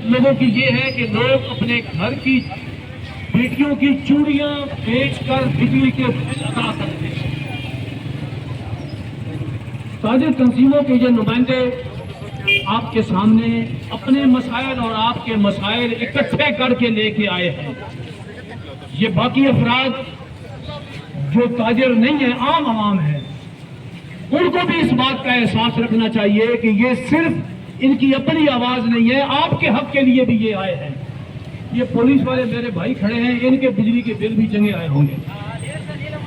لوگوں کی یہ ہے کہ لوگ اپنے گھر کی بیٹیوں کی چوڑیاں بیچ کر بجلی کے بل ادا کرتے ہیں۔ تاجر تنظیموں کے یہ نمائندے آپ کے سامنے اپنے مسائل اور آپ کے مسائل اکٹھے کر کے لے کے آئے ہیں۔ یہ باقی افراد جو تاجر نہیں ہیں، عام عوام ہیں، ان کو بھی اس بات کا احساس رکھنا چاہیے کہ یہ صرف ان کی اپنی آواز نہیں ہے، آپ کے حق کے لیے بھی یہ آئے ہیں۔ یہ پولیس والے میرے بھائی کھڑے ہیں، ان کے بجلی کے بل بھی چنگے آئے ہوں گے،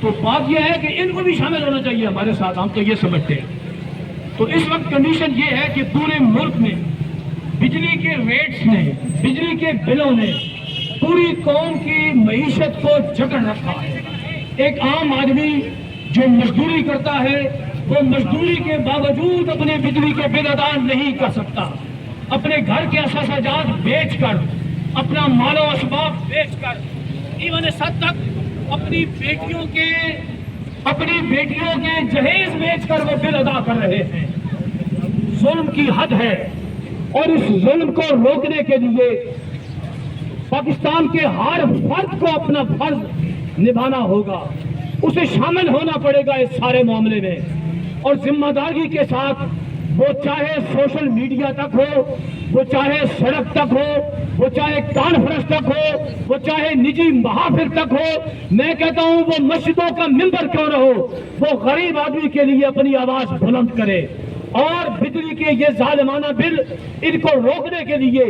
تو بات یہ ہے کہ ان کو بھی شامل ہونا چاہیے ہمارے ساتھ، ہم تو یہ سمجھتے ہیں۔ تو اس وقت کنڈیشن یہ ہے کہ پورے ملک میں بجلی کے ریٹس نے، بجلی کے بلوں نے پوری قوم کی معیشت کو جکڑ رکھا ہے۔ ایک عام آدمی جو مزدوری کرتا ہے، وہ مزدوری کے باوجود اپنے بجلی کے بل ادا نہیں کر سکتا، اپنے گھر کے اثاثات بیچ کر، اپنا مال و اسباب بیچ کر، ایون اس حد تک اپنی بیٹیوں کے جہیز بیچ کر وہ بل ادا کر رہے ہیں۔ ظلم کی حد ہے، اور اس ظلم کو روکنے کے لیے پاکستان کے ہر فرد کو اپنا فرض نبھانا ہوگا، اسے شامل ہونا پڑے گا اس سارے معاملے میں، اور ذمہ داری کے ساتھ، وہ چاہے سوشل میڈیا تک ہو، وہ چاہے سڑک تک ہو، وہ چاہے کانفرنس تک ہو، وہ چاہے نجی محافل تک ہو، میں کہتا ہوں وہ مسجدوں کا ممبر کیوں نہ ہو، وہ غریب آدمی کے لیے اپنی آواز بلند کرے، اور بجلی کے یہ ظالمانہ بل ان کو روکنے کے لیے